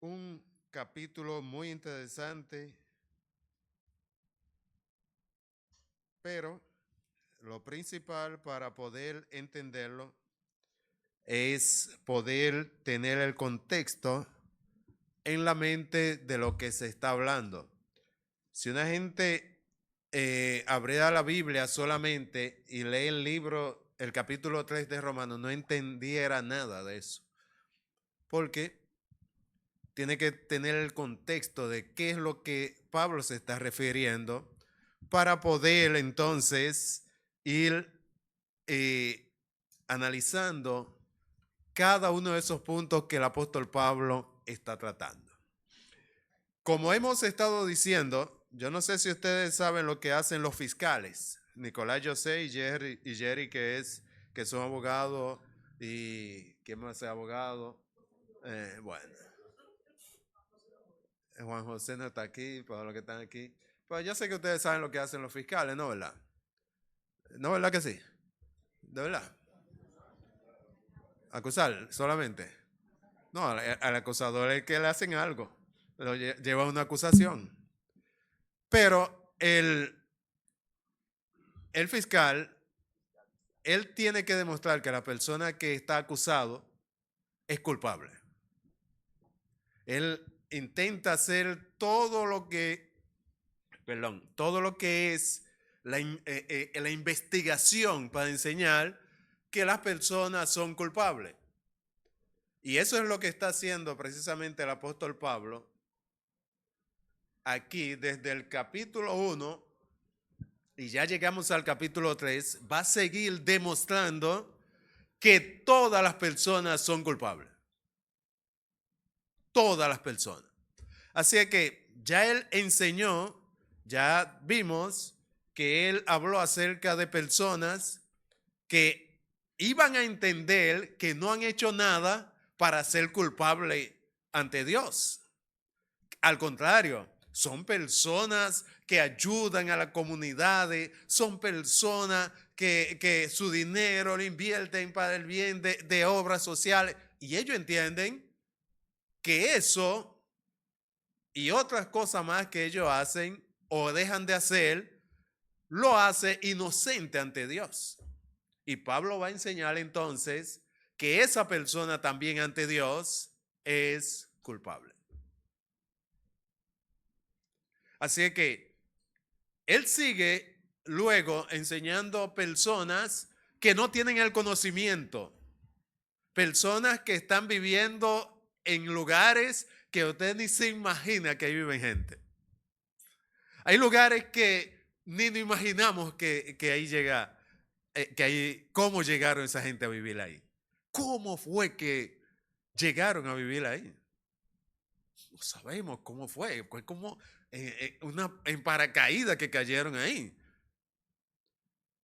Un capítulo muy interesante, pero lo principal para poder entenderlo es poder tener el contexto en la mente de lo que se está hablando. Si una gente abriera la Biblia solamente y lee el libro, el capítulo 3 de Romanos, no entendiera nada de eso. Porque tiene que tener el contexto de qué es lo que Pablo se está refiriendo para poder entonces ir analizando cada uno de esos puntos que el apóstol Pablo está tratando. Como hemos estado diciendo, yo no sé si ustedes saben lo que hacen los fiscales, Nicolás José y Jerry que son abogados, y ¿quién más es abogado? Bueno, Juan José no está aquí, para los que están aquí. Pues yo sé que ustedes saben lo que hacen los fiscales, ¿no, verdad? ¿No, verdad que sí? ¿De verdad? Acusar solamente. No, al acusador es que le hacen algo. Lo lleva una acusación. Pero el fiscal, él tiene que demostrar que la persona que está acusado es culpable. Él intenta hacer todo lo que es la investigación para enseñar que las personas son culpables. Y eso es lo que está haciendo precisamente el apóstol Pablo aquí desde el capítulo 1 y ya llegamos al capítulo 3, va a seguir demostrando que todas las personas son culpables. Todas las personas. Así que ya él enseñó, ya vimos que él habló acerca de personas que iban a entender que no han hecho nada para ser culpable ante Dios. Al contrario, son personas que ayudan a la comunidad, son personas que su dinero lo invierten para el bien de obras sociales y ellos entienden que eso y otras cosas más que ellos hacen o dejan de hacer, lo hace inocente ante Dios. Y Pablo va a enseñar entonces que esa persona también ante Dios es culpable. Así que él sigue luego enseñando personas que no tienen el conocimiento, personas que están viviendo en lugares que usted ni se imagina que ahí viven gente. Hay lugares que ni nos imaginamos que ahí llega, que ahí, cómo llegaron esa gente a vivir ahí. ¿Cómo fue que llegaron a vivir ahí? No sabemos cómo fue como una en paracaídas que cayeron ahí.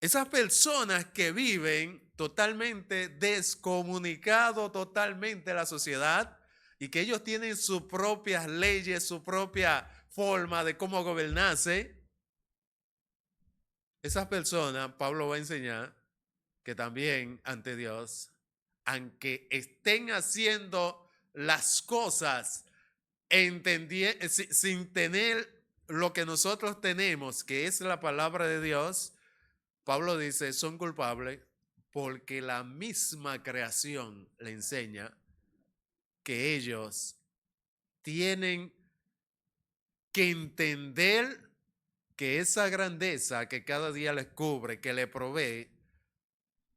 Esas personas que viven totalmente descomunicado totalmente de la sociedad y que ellos tienen sus propias leyes, su propia forma de cómo gobernarse, esas personas, Pablo va a enseñar que también ante Dios, aunque estén haciendo las cosas sin tener lo que nosotros tenemos, que es la palabra de Dios, Pablo dice, son culpables porque la misma creación le enseña que ellos tienen que entender que esa grandeza que cada día les cubre, que le provee,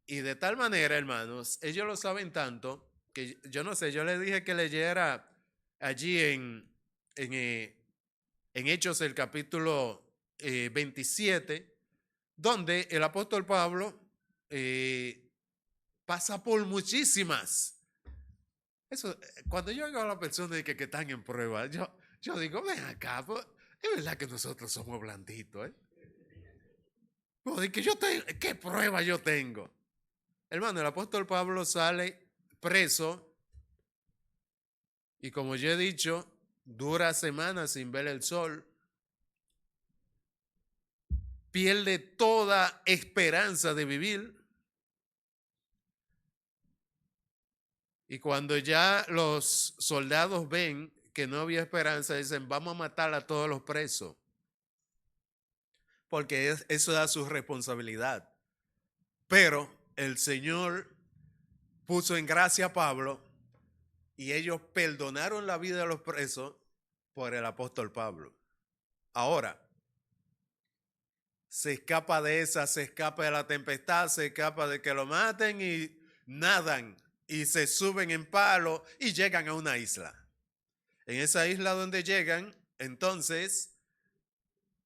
y de tal manera, hermanos, ellos lo saben tanto que yo no sé, yo les dije que leyera allí en, eh, en Hechos el capítulo 27, donde el apóstol Pablo pasa por muchísimas. Eso, cuando yo oigo a la persona que están en prueba, yo digo, ven acá, pues, es verdad que nosotros somos blanditos, ¿eh? Pues, ¿qué prueba yo tengo? Hermano, el apóstol Pablo sale preso y como yo he dicho, dura semanas sin ver el sol, pierde toda esperanza de vivir. Y cuando ya los soldados ven que no había esperanza, dicen, vamos a matar a todos los presos, porque eso da su responsabilidad. Pero el Señor puso en gracia a Pablo y ellos perdonaron la vida de los presos por el apóstol Pablo. Ahora, se escapa de esa, se escapa de la tempestad, se escapa de que lo maten y nadan y se suben en palo y llegan a una isla. En esa isla donde llegan, entonces,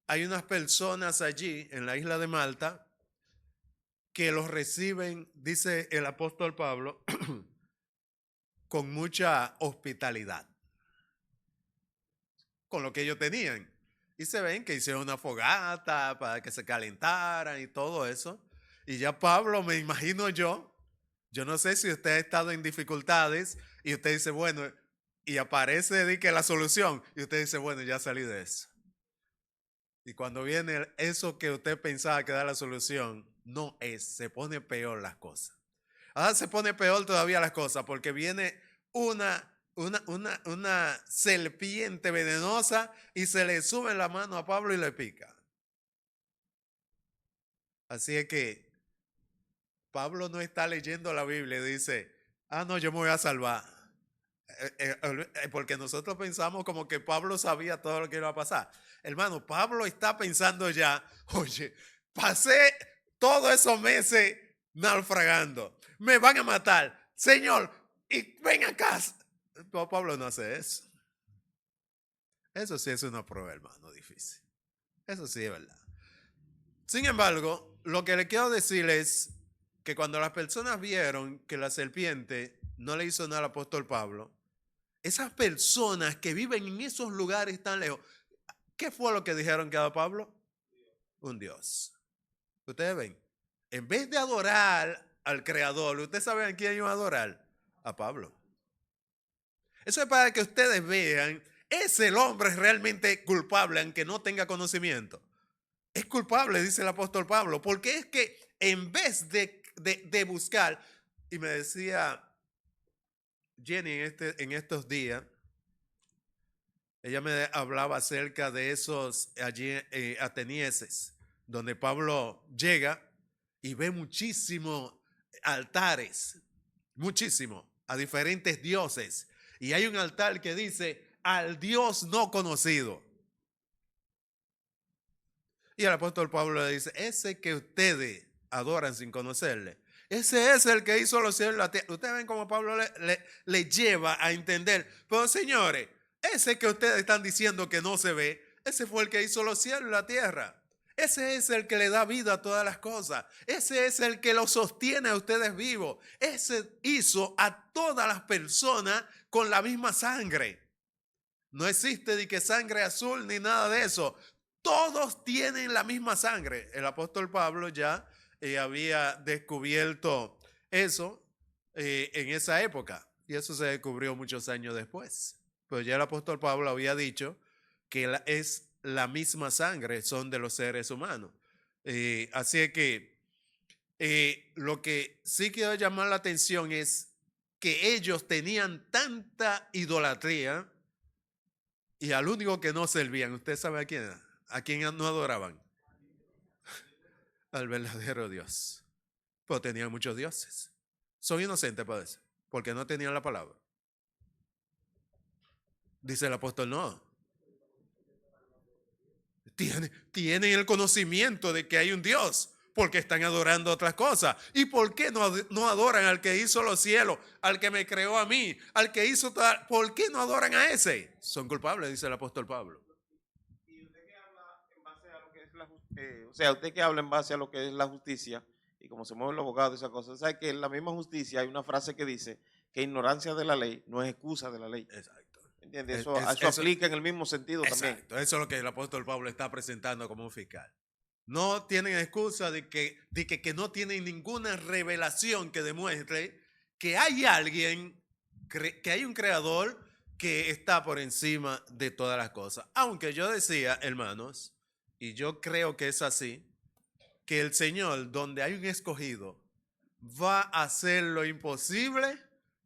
hay unas personas allí en la isla de Malta que los reciben, dice el apóstol Pablo, con mucha hospitalidad, con lo que ellos tenían. Y se ven que hicieron una fogata para que se calentaran y todo eso. Y ya Pablo, me imagino yo no sé si usted ha estado en dificultades y usted dice, bueno, y aparece de que la solución, y usted dice, bueno, ya salí de eso. Y cuando viene eso que usted pensaba que era la solución, no es, se pone peor las cosas. Ahora se pone peor todavía las cosas porque viene una serpiente venenosa y se le sube en la mano a Pablo y le pica. Así es que Pablo no está leyendo la Biblia y dice, no, yo me voy a salvar. Porque nosotros pensamos como que Pablo sabía todo lo que iba a pasar. Hermano, Pablo está pensando ya, oye, pasé todos esos meses naufragando, me van a matar, Señor, y ven acá. No, Pablo no hace eso. Eso sí es una prueba, hermano, difícil. Eso sí es verdad. Sin embargo, lo que le quiero decir es que cuando las personas vieron que la serpiente no le hizo nada al apóstol Pablo, esas personas que viven en esos lugares tan lejos, ¿qué fue lo que dijeron que era Pablo? Un Dios. Ustedes ven, en vez de adorar al Creador, ¿ustedes saben a quién iba a adorar? A Pablo. Eso es para que ustedes vean, es el hombre realmente culpable, aunque no tenga conocimiento. Es culpable, dice el apóstol Pablo, porque es que en vez de buscar, y me decía Jenny en estos días, ella me hablaba acerca de esos allí atenienses, donde Pablo llega y ve muchísimos altares, muchísimo, a diferentes dioses. Y hay un altar que dice, al Dios no conocido. Y el apóstol Pablo le dice, ese que ustedes adoran sin conocerle, ese es el que hizo los cielos y la tierra. Ustedes ven cómo Pablo le lleva a entender. Pero señores, ese que ustedes están diciendo que no se ve, ese fue el que hizo los cielos y la tierra. Ese es el que le da vida a todas las cosas. Ese es el que los sostiene a ustedes vivos. Ese hizo a todas las personas con la misma sangre. No existe ni que sangre azul ni nada de eso. Todos tienen la misma sangre. El apóstol Pablo ya había descubierto eso en esa época. Y eso se descubrió muchos años después. Pero ya el apóstol Pablo había dicho que es la misma sangre, son de los seres humanos. Así es que lo que sí quiero llamar la atención es que ellos tenían tanta idolatría y al único que no servían, ¿usted sabe a quién era? ¿A quién no adoraban? Al verdadero Dios. Pero tenían muchos dioses. Son inocentes, parece, porque no tenían la palabra. Dice el apóstol, no. Tienen el conocimiento de que hay un Dios, porque están adorando otras cosas. ¿Y por qué no adoran al que hizo los cielos, al que me creó a mí, al que hizo tal? ¿Por qué no adoran a ese? Son culpables, dice el apóstol Pablo. Y usted que habla en base a lo que es o sea, usted que habla en base a lo que es la justicia y cómo se mueven los abogados y esas cosas, sabe que en la misma justicia hay una frase que dice que ignorancia de la ley no es excusa de la ley. Exacto. ¿Entiendes? Eso aplica en el mismo sentido también. Exacto, eso es lo que el apóstol Pablo está presentando como un fiscal. No tienen excusa de que no tienen ninguna revelación que demuestre que hay alguien, que hay un creador que está por encima de todas las cosas. Aunque yo decía, hermanos, y yo creo que es así, que el Señor, donde hay un escogido, va a hacer lo imposible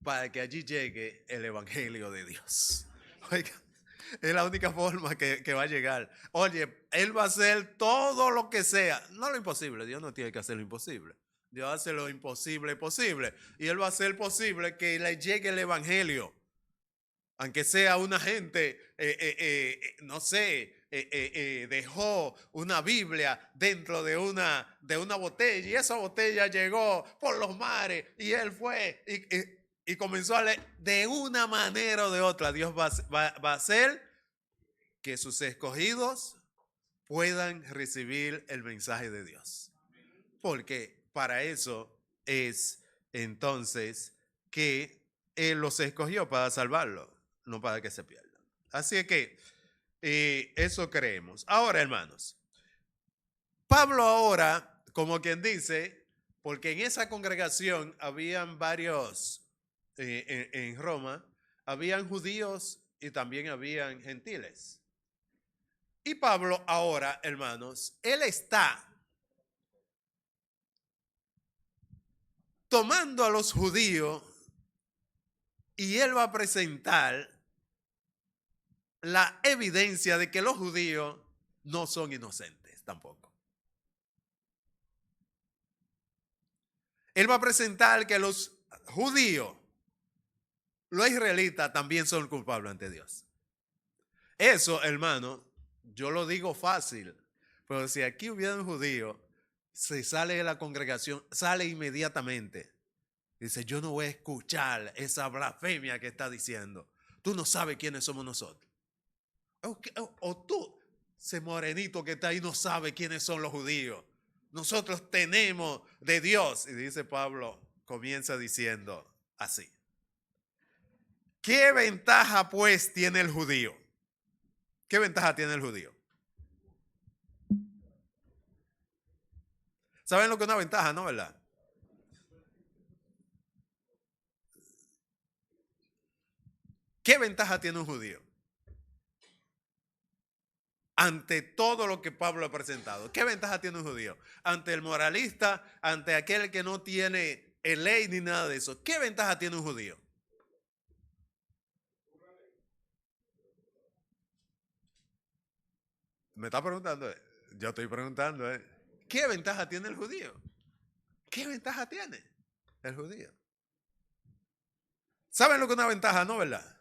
para que allí llegue el Evangelio de Dios. Oiga, es la única forma que va a llegar. Oye, Él va a hacer todo lo que sea. No lo imposible, Dios no tiene que hacer lo imposible. Dios hace lo imposible posible. Y Él va a hacer posible que le llegue el evangelio. Aunque sea una gente, no sé, dejó una Biblia dentro de una botella y esa botella llegó por los mares y él fue y comenzó a leer. De una manera o de otra, Dios va a hacer que sus escogidos puedan recibir el mensaje de Dios. Porque para eso es entonces que Él los escogió para salvarlos, no para que se pierdan. Así que eso creemos. Ahora, hermanos, Pablo ahora, como quien dice, porque en esa congregación habían varios, en Roma, habían judíos y también habían gentiles. Y Pablo ahora, hermanos, él está tomando a los judíos y él va a presentar la evidencia de que los judíos no son inocentes tampoco. Él va a presentar que los judíos, los israelitas también son culpables ante Dios. Eso, hermano, yo lo digo fácil, pero si aquí hubiera un judío, se sale de la congregación, sale inmediatamente. Dice, yo no voy a escuchar esa blasfemia que está diciendo. Tú no sabes quiénes somos nosotros. O tú, ese morenito que está ahí, no sabe quiénes son los judíos. Nosotros tenemos de Dios. Y dice Pablo, comienza diciendo así. ¿Qué ventaja pues tiene el judío? ¿Qué ventaja tiene el judío? ¿Saben lo que es una ventaja, no, verdad? ¿Qué ventaja tiene un judío? Ante todo lo que Pablo ha presentado. ¿Qué ventaja tiene un judío? Ante el moralista, ante aquel que no tiene ley ni nada de eso. ¿Qué ventaja tiene un judío? Me está preguntando, yo estoy preguntando, ¿qué ventaja tiene el judío? ¿Qué ventaja tiene el judío? ¿Saben lo que es una ventaja, no, verdad?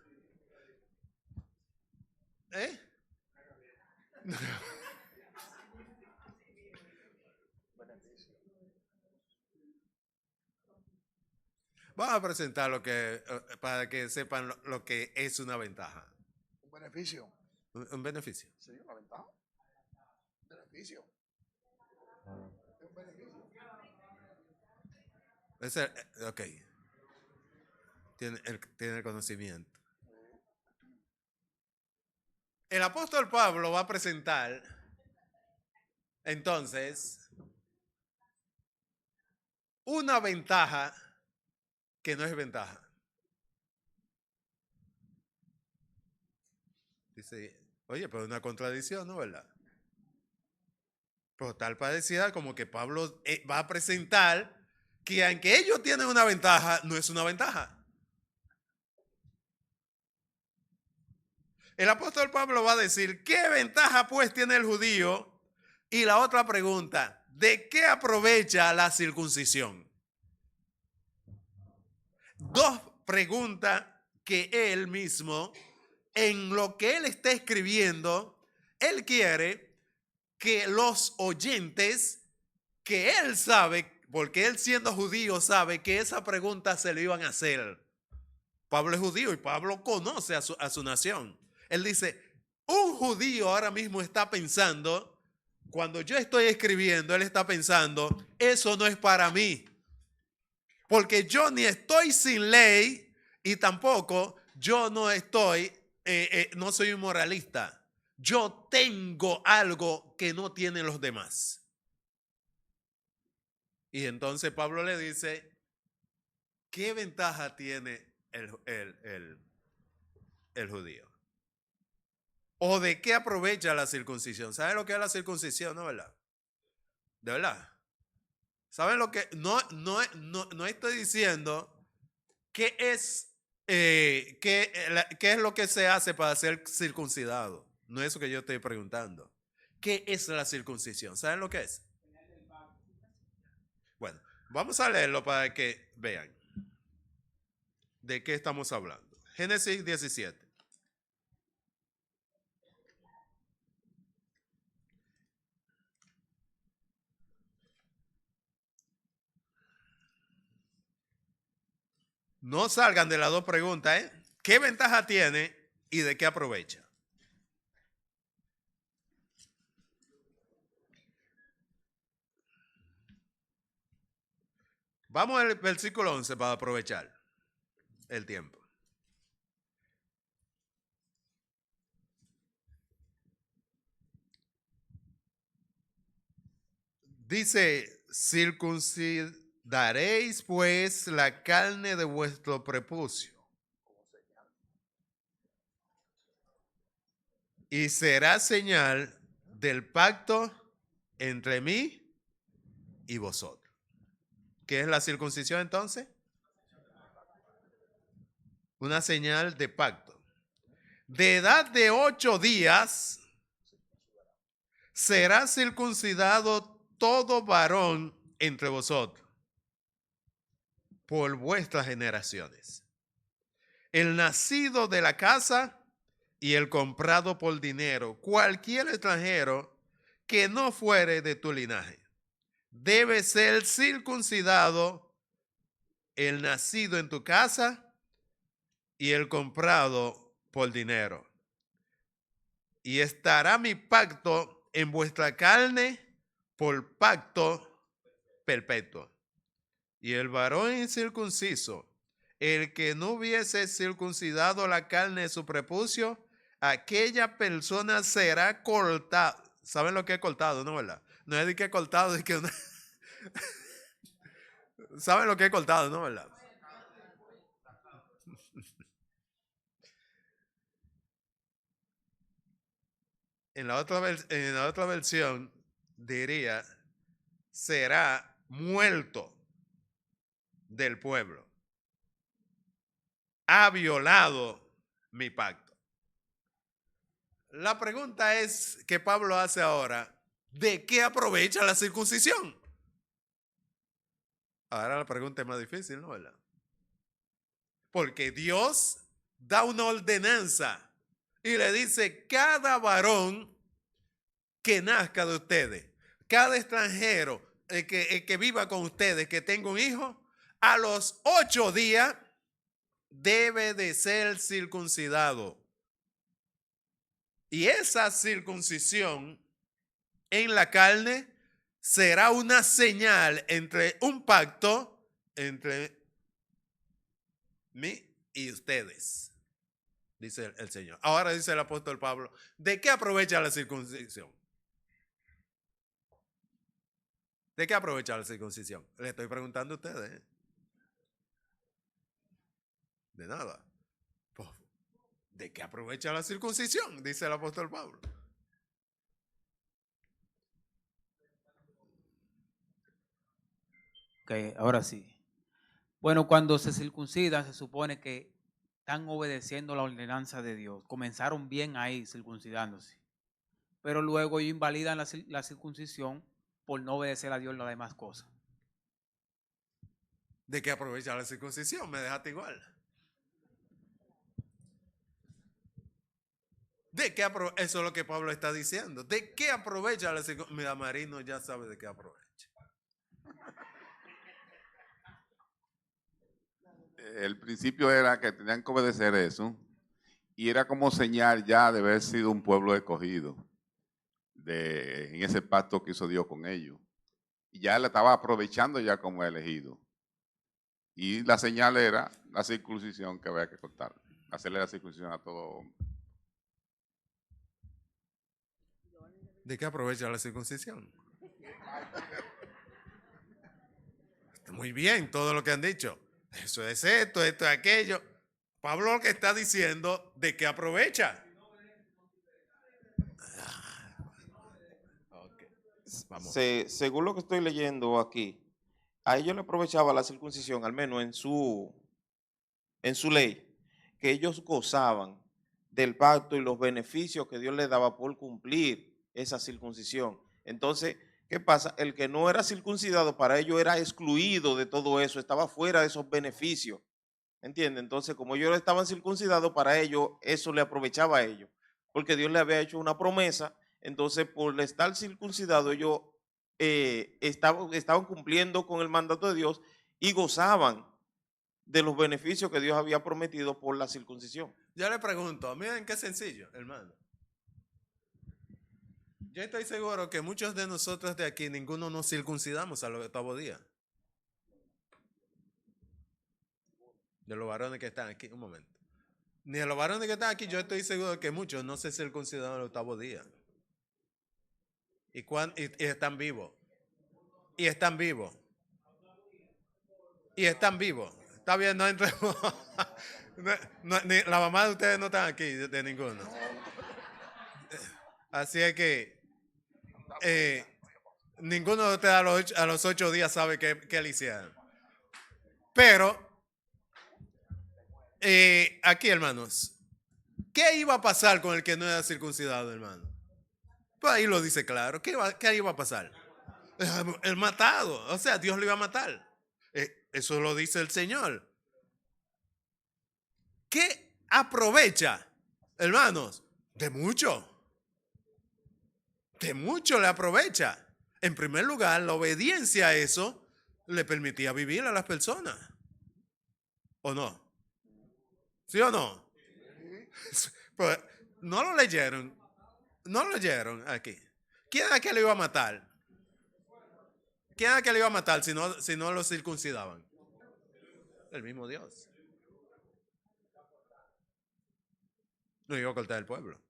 ¿Eh? Vamos a presentar lo que, para que sepan lo que es una ventaja. Un beneficio. Un beneficio. Sí, una ventaja. Un beneficio. Es un beneficio. Ok. Tiene el conocimiento. El apóstol Pablo va a presentar entonces una ventaja que no es ventaja. Dice, oye, pero es una contradicción, ¿no, verdad? Pero tal parecida como que Pablo va a presentar que aunque ellos tienen una ventaja, no es una ventaja. El apóstol Pablo va a decir, ¿qué ventaja pues tiene el judío? Y la otra pregunta, ¿de qué aprovecha la circuncisión? Dos preguntas que él mismo, en lo que él está escribiendo, él quiere que los oyentes, que él sabe, porque él siendo judío sabe que esa pregunta se le iban a hacer. Pablo es judío y Pablo conoce a su nación. Él dice, un judío ahora mismo está pensando, cuando yo estoy escribiendo, él está pensando, eso no es para mí. Porque yo ni estoy sin ley y tampoco yo no estoy, no soy un moralista. Yo tengo algo que no tienen los demás. Y entonces Pablo le dice, ¿qué ventaja tiene el judío? ¿O de qué aprovecha la circuncisión? ¿Saben lo que es la circuncisión, no, verdad? ¿De verdad? ¿Saben lo que? No estoy diciendo qué es ¿qué es lo que se hace para ser circuncidado? No es eso que yo estoy preguntando. ¿Qué es la circuncisión? ¿Saben lo que es? Bueno, vamos a leerlo para que vean de qué estamos hablando. Génesis 17. No salgan de las dos preguntas, ¿eh? ¿Qué ventaja tiene y de qué aprovecha? Vamos al versículo 11 para aprovechar el tiempo. Dice, circuncidaréis pues la carne de vuestro prepucio y será señal del pacto entre mí y vosotros. ¿Qué es la circuncisión entonces? Una señal de pacto. De edad de 8 días será circuncidado todo varón entre vosotros por vuestras generaciones. El nacido de la casa y el comprado por dinero, cualquier extranjero que no fuere de tu linaje, debe ser circuncidado el nacido en tu casa y el comprado por dinero. Y estará mi pacto en vuestra carne por pacto perpetuo. Y el varón incircunciso, el que no hubiese circuncidado la carne de su prepucio, aquella persona será cortada. ¿Saben lo que es cortado, no, verdad? No es de que cortado, de que una... ¿Saben lo que es cortado, no, verdad? En la otra versión diría, será muerto del pueblo. Ha violado mi pacto. La pregunta es que Pablo hace ahora, ¿de qué aprovecha la circuncisión? Ahora la pregunta es más difícil, ¿no? ¿Verdad? Porque Dios da una ordenanza y le dice, cada varón que nazca de ustedes, cada extranjero, el que viva con ustedes, que tenga un hijo, a los 8 días debe de ser circuncidado. Y esa circuncisión en la carne será una señal entre un pacto entre mí y ustedes, dice el Señor. Ahora dice el apóstol Pablo, ¿de qué aprovecha la circuncisión? ¿De qué aprovecha la circuncisión? Le estoy preguntando a ustedes. ¿Eh? De nada. Pues, ¿de qué aprovecha la circuncisión? Dice el apóstol Pablo. Ok, ahora sí. Bueno, cuando se circuncidan, se supone que están obedeciendo la ordenanza de Dios. Comenzaron bien ahí circuncidándose. Pero luego ellos invalidan la circuncisión por no obedecer a Dios las demás cosas. ¿De qué aprovecha la circuncisión? Me dejaste igual. Eso es lo que Pablo está diciendo. ¿De qué aprovecha la circuncisión? Mira, Marino ya sabe de qué aprovecha. El principio era que tenían que obedecer eso y era como señal ya de haber sido un pueblo escogido en ese pacto que hizo Dios con ellos. Y ya la estaba aprovechando ya como elegido. Y la señal era la circuncisión que había que cortar, hacerle la circuncisión a todo hombre. ¿De qué aprovecha la circuncisión? Muy bien, todo lo que han dicho. Eso es esto es aquello. Pablo lo que está diciendo, ¿de qué aprovecha? Okay. Vamos. Según lo que estoy leyendo aquí, a ellos le aprovechaba la circuncisión, al menos en su ley, que ellos gozaban del pacto y los beneficios que Dios les daba por cumplir esa circuncisión. Entonces, ¿qué pasa? El que no era circuncidado para ellos era excluido de todo eso, estaba fuera de esos beneficios. ¿Entiendes? Entonces, como ellos estaban circuncidados, para ellos eso le aprovechaba a ellos, porque Dios le había hecho una promesa. Entonces, por estar circuncidado, ellos estaban cumpliendo con el mandato de Dios y gozaban de los beneficios que Dios había prometido por la circuncisión. Yo le pregunto, miren qué sencillo, hermano. Yo estoy seguro que muchos de nosotros de aquí, ninguno nos circuncidamos al 8º día. De los varones que están aquí, un momento. Ni de los varones que están aquí, yo estoy seguro que muchos no se circuncidaron al 8º día. Y están vivos. Y están vivos. Y están vivos. Está bien, no entremos. La mamá de ustedes no están aquí, de ninguno. Así es que ninguno de ustedes a los 8 días sabe qué le hicieron. Pero, aquí, hermanos, ¿qué iba a pasar con el que no era circuncidado, hermano? Pues ahí lo dice claro. ¿Qué iba a pasar? El matado. O sea, Dios lo iba a matar. Eso lo dice el Señor. ¿Qué aprovecha, hermanos? De mucho. De mucho le aprovecha. En primer lugar, la obediencia a eso le permitía vivir a las personas. ¿O no? ¿Sí o no? Pues, no lo leyeron. No lo leyeron aquí. ¿Quién era que le iba a matar? ¿Quién era que le iba a matar si no lo circuncidaban? El mismo Dios. No iba a cortar el pueblo.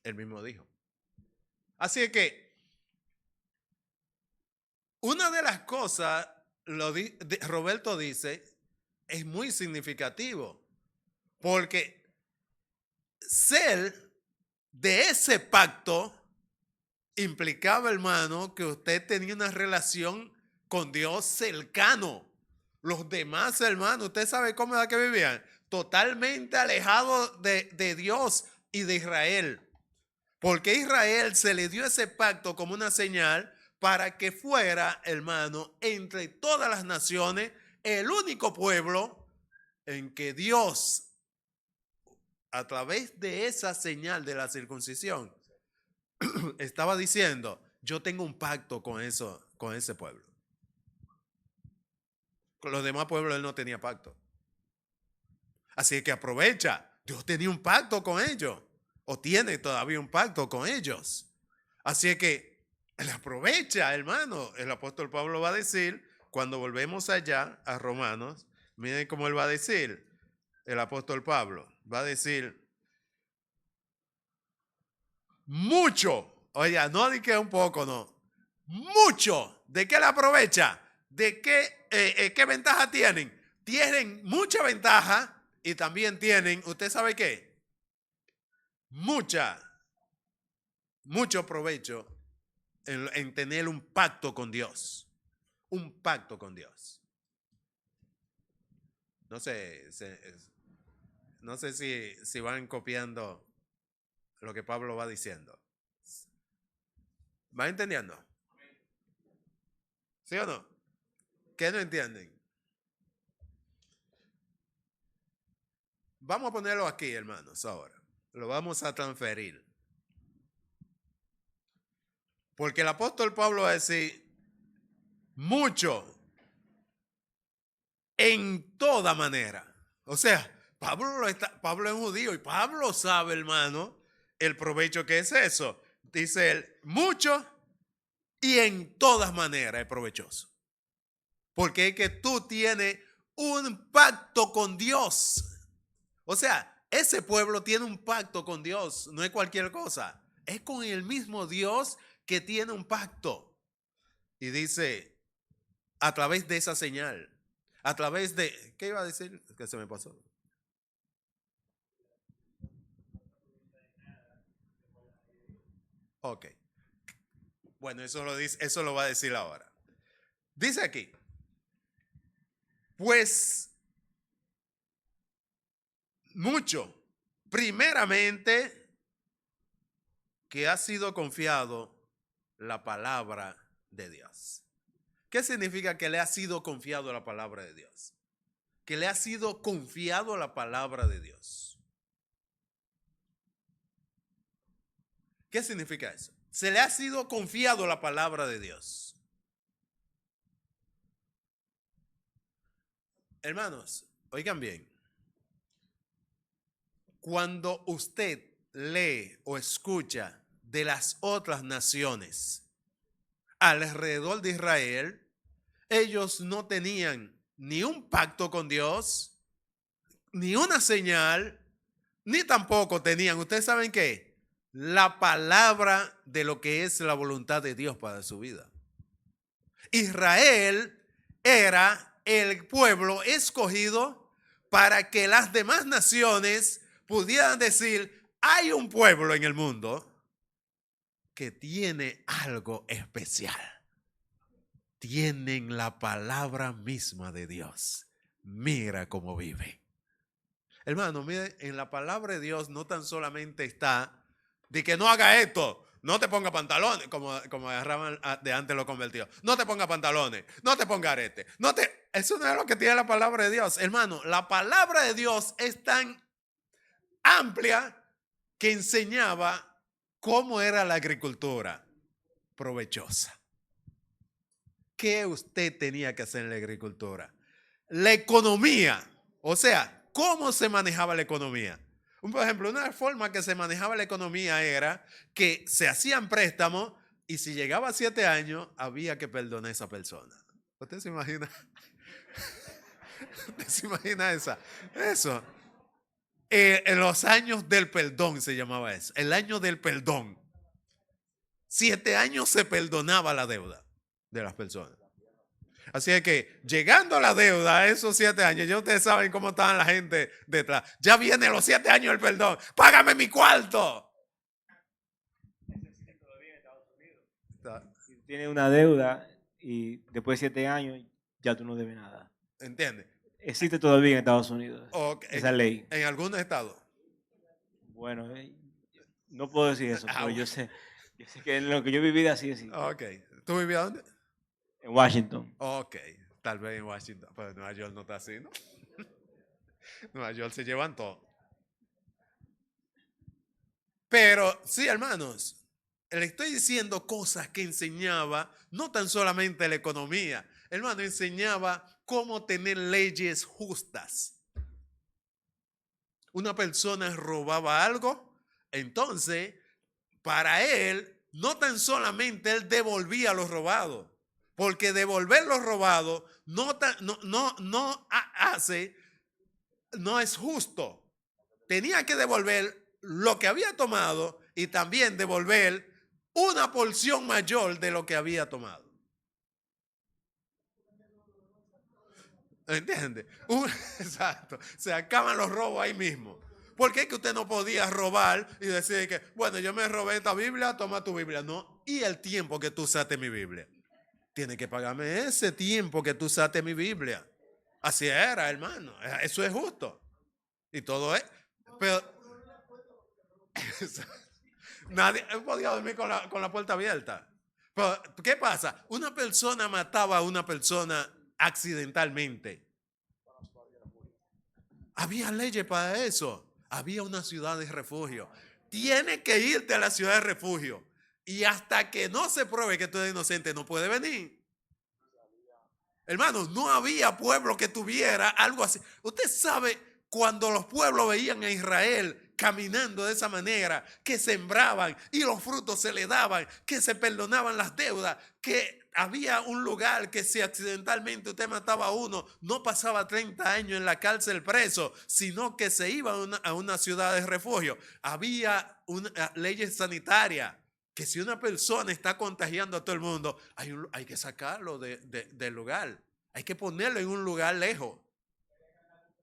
Él mismo dijo. Así que una de las cosas, Roberto dice, es muy significativo. Porque ser de ese pacto implicaba, hermano, que usted tenía una relación con Dios cercano. Los demás, hermanos, ¿usted sabe cómo era que vivían? Totalmente alejados de Dios y de Israel. Porque a Israel se le dio ese pacto como una señal para que fuera, hermano, entre todas las naciones, el único pueblo en que Dios, a través de esa señal de la circuncisión, estaba diciendo, yo tengo un pacto con ese pueblo. Con los demás pueblos él no tenía pacto. Así que aprovecha, Dios tenía un pacto con ellos, o tiene todavía un pacto con ellos. Así que él aprovecha, hermano. El apóstol Pablo va a decir, cuando volvemos allá a Romanos, miren cómo él va a decir, el apóstol Pablo, va a decir, mucho, oiga, no di que un poco, no, mucho. ¿De qué la aprovecha? ¿De qué ventaja tienen? Tienen mucha ventaja y también tienen, ¿usted sabe qué? Mucho provecho en tener un pacto con Dios. Un pacto con Dios. No sé si van copiando lo que Pablo va diciendo. ¿Va entendiendo? ¿Sí o no? ¿Qué no entienden? Vamos a ponerlo aquí, hermanos, ahora. Lo vamos a transferir. Porque el apóstol Pablo va a decir, mucho, en toda manera. O sea, Pablo es judío y Pablo sabe, hermano, el provecho que es eso. Dice él, mucho y en todas maneras es provechoso. Porque es que tú tienes un pacto con Dios. O sea, ese pueblo tiene un pacto con Dios, no es cualquier cosa. Es con el mismo Dios que tiene un pacto. Y dice, a través de esa señal, a través de, ¿qué iba a decir? Que se me pasó. Ok. Bueno, eso lo va a decir ahora. Dice aquí, pues mucho. Primeramente, que ha sido confiado la palabra de Dios. ¿Qué significa que le ha sido confiado la palabra de Dios? Que le ha sido confiado la palabra de Dios. ¿Qué significa eso? Se le ha sido confiado la palabra de Dios. Hermanos, oigan bien. Cuando usted lee o escucha de las otras naciones alrededor de Israel, ellos no tenían ni un pacto con Dios, ni una señal, ni tampoco tenían, ¿ustedes saben qué? La palabra de lo que es la voluntad de Dios para su vida. Israel era el pueblo escogido para que las demás naciones pudieran decir, hay un pueblo en el mundo que tiene algo especial. Tienen la palabra misma de Dios. Mira cómo vive. Hermano, mire, en la palabra de Dios no tan solamente está de que no haga esto, no te ponga pantalones, como agarraban de antes los convertidos. No te ponga pantalones, no te ponga arete. Eso no es lo que tiene la palabra de Dios. Hermano, la palabra de Dios es tan amplia que enseñaba cómo era la agricultura provechosa. ¿Qué usted tenía que hacer en la agricultura? La economía, o sea, ¿cómo se manejaba la economía? Por ejemplo, una forma que se manejaba la economía era que se hacían préstamos y si llegaba a 7 años había que perdonar a esa persona. ¿Usted se imagina? ¿Usted se imagina eso? En los años del perdón se llamaba eso, el año del perdón. 7 años se perdonaba la deuda de las personas. Así es que llegando a la deuda a esos 7 años, ya ustedes saben cómo estaban la gente detrás. Ya vienen los 7 años del perdón. ¡Págame mi cuarto! Si tienes una deuda y después de 7 años ya tú no debes nada. ¿Entiendes? Existe todavía en Estados Unidos esa ley. En algunos estados. Bueno, no puedo decir eso, pero bueno. yo sé que en lo que yo viví así es. Ok. ¿Tú vivías dónde? En Washington. Ok. Tal vez en Washington. Pero en Nueva York no está así, ¿no? Nueva York se llevan todo. Pero sí, hermanos, le estoy diciendo cosas que enseñaba no tan solamente la economía. Hermano, enseñaba cómo tener leyes justas. Una persona robaba algo, entonces, para él, no tan solamente él devolvía lo robado, porque devolver lo robado no es justo. Tenía que devolver lo que había tomado y también devolver una porción mayor de lo que había tomado. ¿Entiende? Exacto. Se acaban los robos ahí mismo. ¿Por qué es que usted no podía robar y decir que, bueno, yo me robé esta Biblia, toma tu Biblia? No. ¿Y el tiempo que tú usaste mi Biblia? Tiene que pagarme ese tiempo que tú usaste mi Biblia. Así era, hermano. Eso es justo. Y todo es. Pero nadie podía dormir con la puerta abierta. Pero, ¿qué pasa? Una persona mataba a una persona accidentalmente. Había leyes para eso. Había una ciudad de refugio. Tienes que irte a la ciudad de refugio. Y hasta que no se pruebe que tú eres inocente, no puede venir. Hermanos, no había pueblo que tuviera algo así. Usted sabe, cuando los pueblos veían a Israel caminando de esa manera, que sembraban y los frutos se le daban, que se perdonaban las deudas, que había un lugar que si accidentalmente usted mataba a uno, no pasaba 30 años en la cárcel preso, sino que se iba a una ciudad de refugio. Había leyes sanitarias, que si una persona está contagiando a todo el mundo, hay que sacarlo del lugar. Hay que ponerlo en un lugar lejos.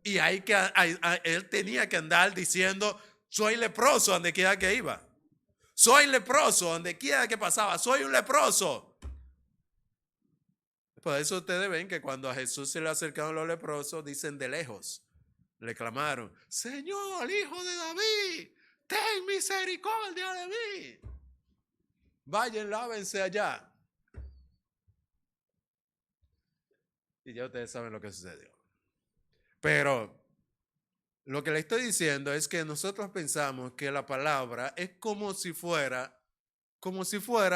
Y él tenía que andar diciendo, soy leproso donde quiera que iba. Soy leproso donde quiera que pasaba. Soy un leproso. Por eso ustedes ven que cuando a Jesús se le acercaron los leprosos, dicen de lejos. le clamaron, Señor, hijo de David, ten misericordia de mí. Vayan, lávense allá. Y ya ustedes saben lo que sucedió. Pero lo que le estoy diciendo es que nosotros pensamos que la palabra es como si fuera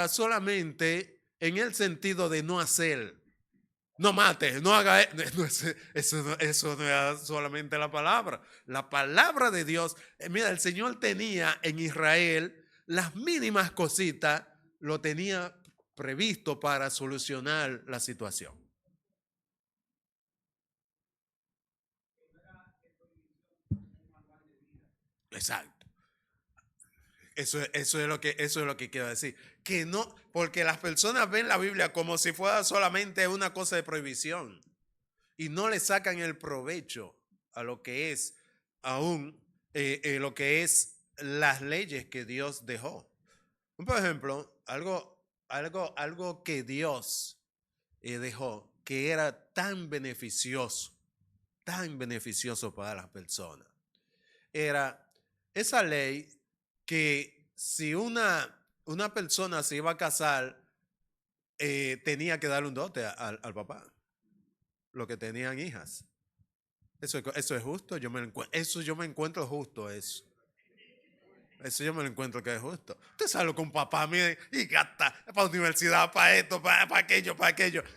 solamente en el sentido de no hacer. No mates, no haga eso no es solamente la palabra. La palabra de Dios, mira, el Señor tenía en Israel las mínimas cositas, lo tenía previsto para solucionar la situación. Exacto. Eso es lo que quiero decir. Que no, porque las personas ven la Biblia como si fuera solamente una cosa de prohibición y no le sacan el provecho a lo que es aún lo que es las leyes que Dios dejó. Por ejemplo, algo que Dios dejó que era tan beneficioso para las personas. Era esa ley que si una persona se iba a casar, tenía que darle un dote al papá, lo que tenían hijas. Eso es justo, eso yo me encuentro justo, eso. Eso yo me lo encuentro que es justo. Usted sabe lo que un papá mire y gasta para la universidad, para esto, para aquello.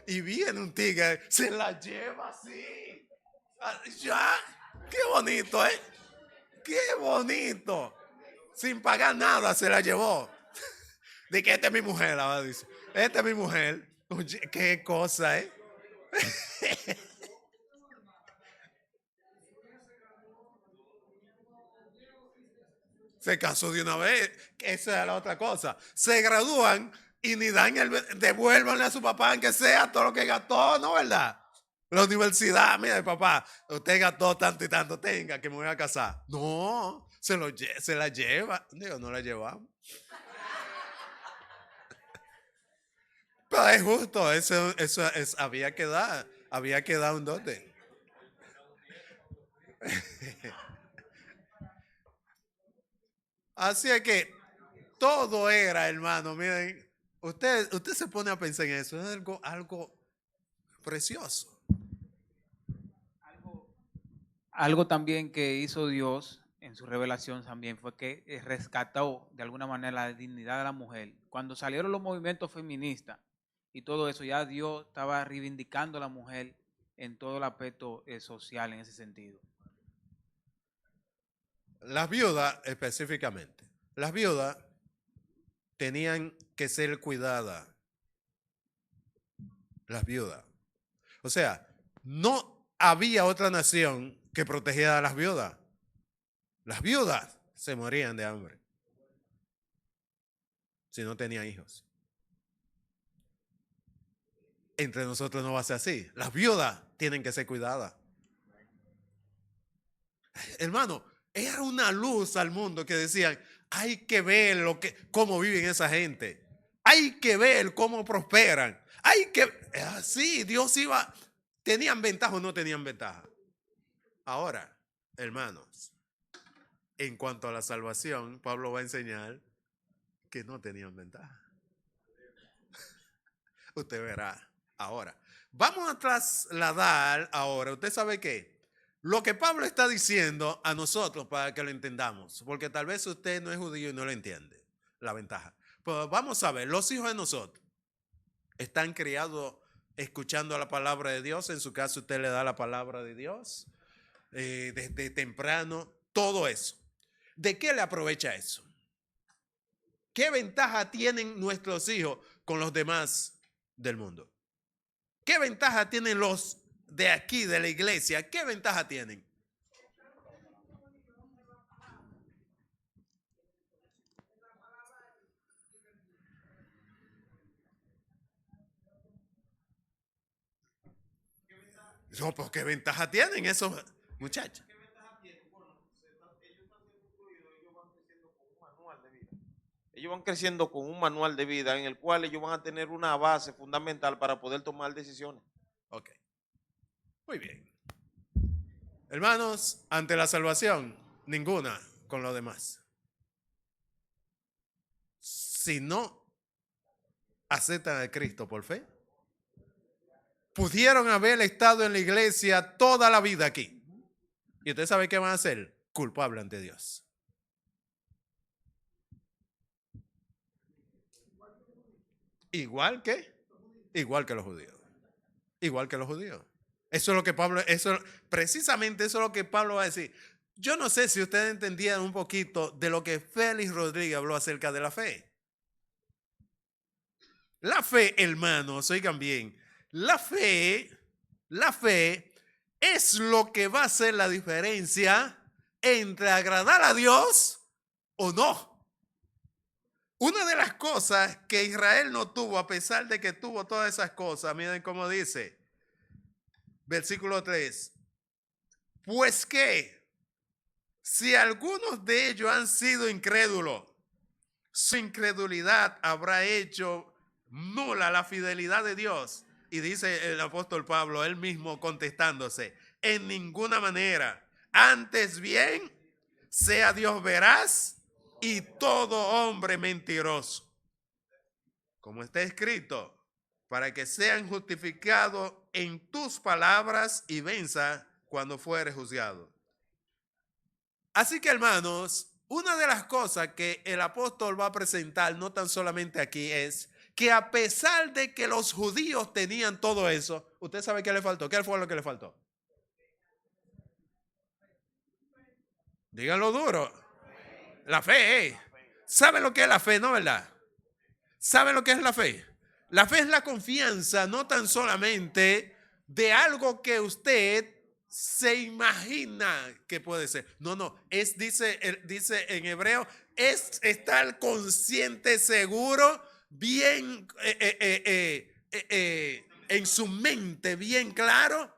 Y viene un tigre, se la lleva así. Ya, qué bonito, ¿eh? Qué bonito. Sin pagar nada se la llevó. De que esta es mi mujer, ahora dice. Esta es mi mujer. Oye, qué cosa, ¿eh? Se casó de una vez. Esa es la otra cosa. Se gradúan y ni dan devuélvanle a su papá, aunque sea todo lo que gastó, ¿no, verdad? La universidad, mira, papá, usted gastó tanto y tanto, tenga que me voy a casar. No, se la lleva. Digo, no la llevamos. Pero es justo, eso había que dar un dote. Así es que todo era, hermano, miren, usted se pone a pensar en eso, es algo precioso. Algo también que hizo Dios en su revelación también fue que rescató de alguna manera la dignidad de la mujer. Cuando salieron los movimientos feministas y todo eso, ya Dios estaba reivindicando a la mujer en todo el aspecto social en ese sentido. Las viudas específicamente, las viudas tenían que ser cuidadas. Las viudas. O sea, no había otra nación que protegiera a las viudas. Las viudas se morían de hambre si no tenían hijos. Entre nosotros no va a ser así. Las viudas tienen que ser cuidadas. Hermano, era una luz al mundo que decían, hay que ver cómo viven esa gente. Hay que ver cómo prosperan. Así, Dios iba. ¿Tenían ventaja o no tenían ventaja? Ahora, hermanos, en cuanto a la salvación, Pablo va a enseñar que no tenían ventaja. Usted verá. Ahora, vamos a trasladar ahora, ¿usted sabe qué? Lo que Pablo está diciendo a nosotros para que lo entendamos, porque tal vez usted no es judío y no lo entiende, la ventaja. Pero vamos a ver, los hijos de nosotros están criados escuchando la palabra de Dios. En su caso, usted le da la palabra de Dios desde temprano, todo eso. ¿De qué le aprovecha eso? ¿Qué ventaja tienen nuestros hijos con los demás del mundo? ¿Qué ventaja tienen los de aquí, de la iglesia? ¿Qué ventaja tienen? No, pues ¿qué ventaja tienen esos muchachos? ¿Qué ventaja tienen? Bueno, ellos están siendo incluidos, ellos van creciendo con un manual de vida. Ellos van creciendo con un manual de vida en el cual ellos van a tener una base fundamental para poder tomar decisiones. Ok. Muy bien. Hermanos, ante la salvación, ninguna con lo demás. Si no aceptan a Cristo por fe, pudieron haber estado en la iglesia toda la vida aquí. ¿Y usted sabe qué van a hacer? Culpable ante Dios. Igual que los judíos. Igual que los judíos. Eso es lo que Pablo, precisamente eso es lo que Pablo va a decir. Yo no sé si ustedes entendían un poquito de lo que Félix Rodríguez habló acerca de la fe. La fe, hermanos, oigan bien, la fe es lo que va a hacer la diferencia entre agradar a Dios o no. Una de las cosas que Israel no tuvo, a pesar de que tuvo todas esas cosas, miren cómo dice, versículo 3, pues que si algunos de ellos han sido incrédulos, su incredulidad habrá hecho nula la fidelidad de Dios. Y dice el apóstol Pablo, él mismo contestándose, en ninguna manera, antes bien, sea Dios veraz y todo hombre mentiroso. Como está escrito, para que sean justificados en tus palabras y venza cuando fuere juzgado. Así que, hermanos, una de las cosas que el apóstol va a presentar, no tan solamente aquí, es que a pesar de que los judíos tenían todo eso, ¿usted sabe qué le faltó? ¿Qué fue lo que le faltó? Díganlo duro. La fe. ¿Saben lo que es la fe, no, verdad? ¿Saben lo que es la fe? La fe es la confianza, no tan solamente de algo que usted se imagina que puede ser. No, dice en hebreo, es estar consciente, seguro, bien en su mente, bien claro,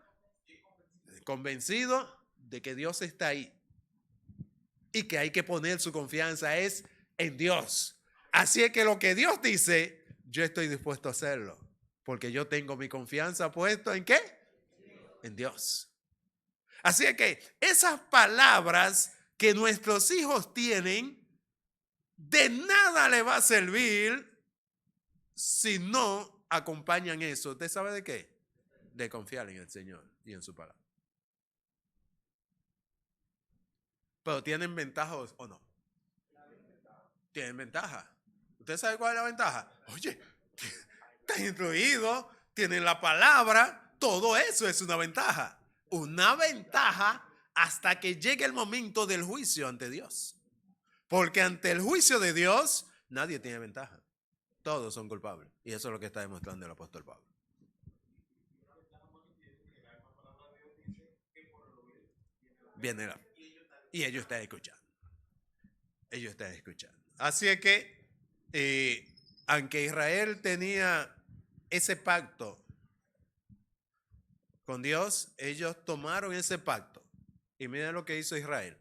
convencido de que Dios está ahí y que hay que poner su confianza es en Dios. Así es que lo que Dios dice, yo estoy dispuesto a hacerlo, porque yo tengo mi confianza puesta ¿en qué? En Dios. Así es que esas palabras que nuestros hijos tienen, de nada le va a servir si no acompañan eso. ¿Usted sabe de qué? De confiar en el Señor y en su palabra. Pero ¿tienen ventaja o no? Tienen ventaja. ¿Usted sabe cuál es la ventaja? Oye, están instruidos, tienen la palabra, todo eso es una ventaja. Una ventaja hasta que llegue el momento del juicio ante Dios. Porque ante el juicio de Dios, nadie tiene ventaja. Todos son culpables. Y eso es lo que está demostrando el apóstol Pablo. Viene la... Y ellos están escuchando. Ellos están escuchando. Así es que, aunque Israel tenía ese pacto con Dios, ellos tomaron ese pacto. Y miren lo que hizo Israel.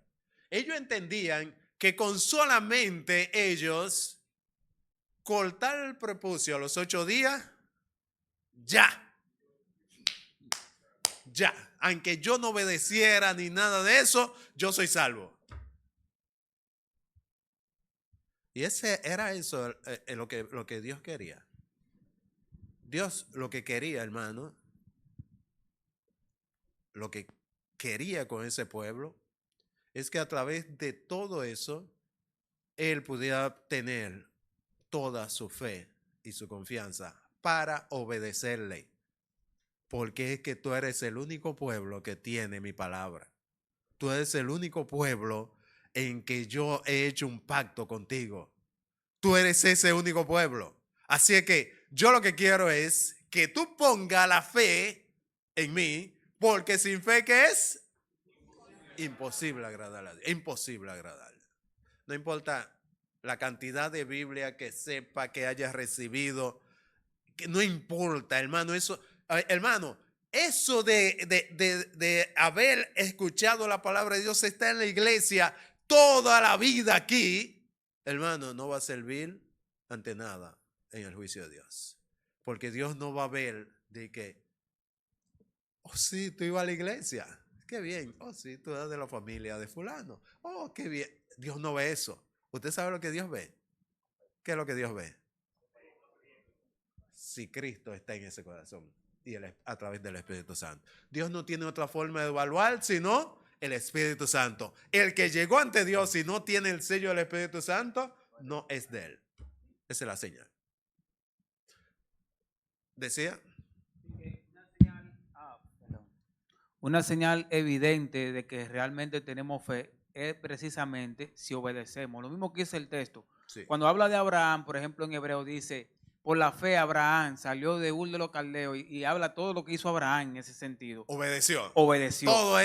Ellos entendían que con solamente ellos cortar el prepucio a los 8 días, ya. Aunque yo no obedeciera ni nada de eso, yo soy salvo. Y era eso lo que Dios quería. Dios lo que quería, hermano, lo que quería con ese pueblo, es que a través de todo eso, él pudiera tener toda su fe y su confianza para obedecerle. Porque es que tú eres el único pueblo que tiene mi palabra. Tú eres el único pueblo en que yo he hecho un pacto contigo. Tú eres ese único pueblo. Así es que yo lo que quiero es que tú pongas la fe en mí, porque sin fe, ¿qué es? Imposible agradar a Dios. Imposible agradarle. No importa la cantidad de Biblia que sepa que hayas recibido, que no importa, hermano, eso de haber escuchado la palabra de Dios, está en la iglesia toda la vida aquí, hermano, no va a servir ante nada en el juicio de Dios. Porque Dios no va a ver de que, oh sí, tú ibas a la iglesia, qué bien. Oh, sí, tú eres de la familia de fulano. Oh, qué bien. Dios no ve eso. ¿Usted sabe lo que Dios ve? ¿Qué es lo que Dios ve? Si Cristo está en ese corazón y a través del Espíritu Santo. Dios no tiene otra forma de evaluar sino el Espíritu Santo. El que llegó ante Dios y no tiene el sello del Espíritu Santo, no es de él. Esa es la señal. Decía. Una señal evidente de que realmente tenemos fe es precisamente si obedecemos. Lo mismo que dice el texto. Sí. Cuando habla de Abraham, por ejemplo, en Hebreo dice, por la fe Abraham salió de Ur de los Caldeos y habla todo lo que hizo Abraham en ese sentido. Obedeció. Obedeció. Todo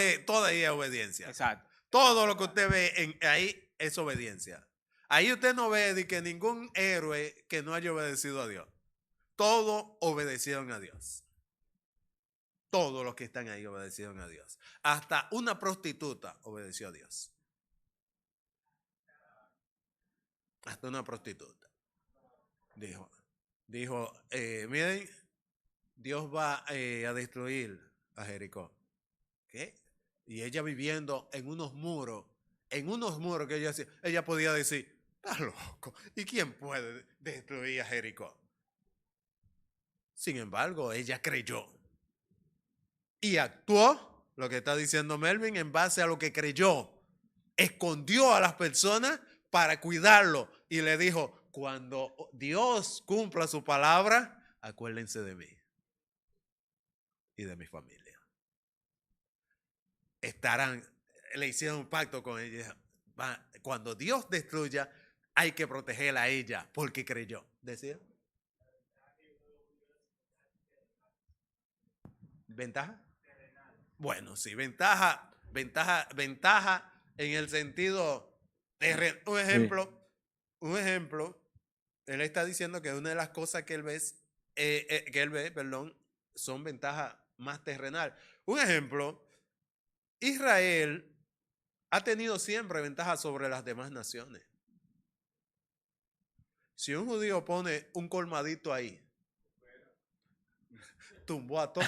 ahí es obediencia. Exacto. Todo lo que usted ve ahí es obediencia. Ahí usted no ve de que ningún héroe que no haya obedecido a Dios. Todos obedecieron a Dios. Todos los que están ahí obedecieron a Dios. Hasta una prostituta obedeció a Dios. Hasta una prostituta. Dijo, miren, Dios va a destruir a Jericó. ¿Qué? Y ella viviendo en unos muros que ella hacía, ella podía decir, está loco, ¿y quién puede destruir a Jericó? Sin embargo, ella creyó. Y actuó, lo que está diciendo Melvin, en base a lo que creyó. Escondió a las personas para cuidarlo. Y le dijo, cuando Dios cumpla su palabra, acuérdense de mí y de mi familia. Le hicieron un pacto con ella. Cuando Dios destruya, hay que protegerla a ella porque creyó. ¿Decía? ¿Ventaja? Bueno, sí, ventaja en el sentido de un ejemplo, él está diciendo que una de las cosas que él ve, son ventajas más terrenal. Un ejemplo, Israel ha tenido siempre ventaja sobre las demás naciones. Si un judío pone un colmadito ahí, tumbó a todos.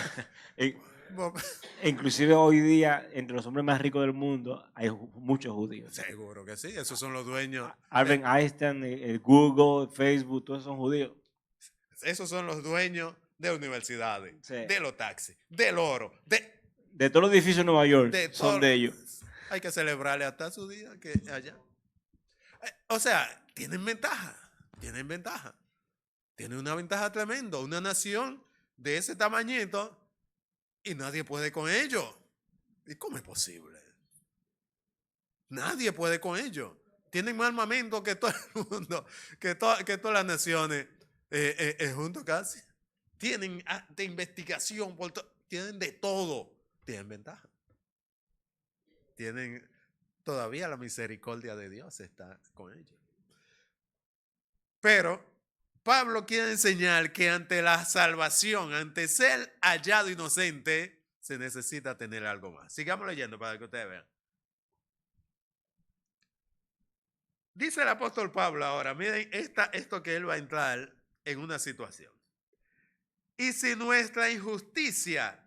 Inclusive hoy día, entre los hombres más ricos del mundo, hay muchos judíos. Seguro que sí, esos son los dueños. Albert Einstein, Google, Facebook, todos son judíos. Esos son los dueños de universidades, Sí. de los taxis, del oro, De todos los edificios de Nueva York son de ellos. Hay que celebrarle hasta su día que allá. O sea, tienen ventaja. Tienen una ventaja tremenda. Una nación de ese tamañito y nadie puede con ellos. ¿Y cómo es posible? Nadie puede con ellos. Tienen más armamento que todo el mundo, que todas las naciones juntos casi. Tienen de investigación, tienen de todo. Tienen ventaja. Tienen todavía la misericordia de Dios está con ellos. Pero Pablo quiere enseñar que ante la salvación, ante ser hallado inocente, se necesita tener algo más. Sigamos leyendo para que ustedes vean. Dice el apóstol Pablo ahora, miren esto que él va a entrar en una situación. Y si nuestra injusticia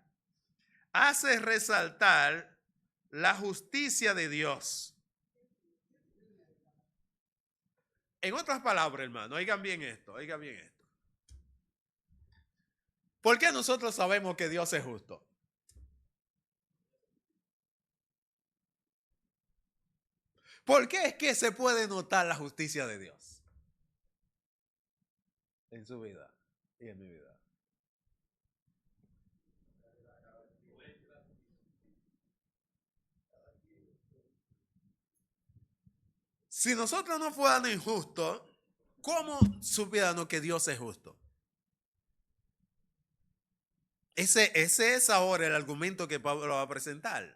hace resaltar la justicia de Dios. En otras palabras, hermano, oigan bien esto. ¿Por qué nosotros sabemos que Dios es justo? ¿Por qué es que se puede notar la justicia de Dios en su vida y en mi vida? Si nosotros no fuéramos injustos, ¿cómo supiéramos que Dios es justo? Ese es ahora el argumento que Pablo va a presentar.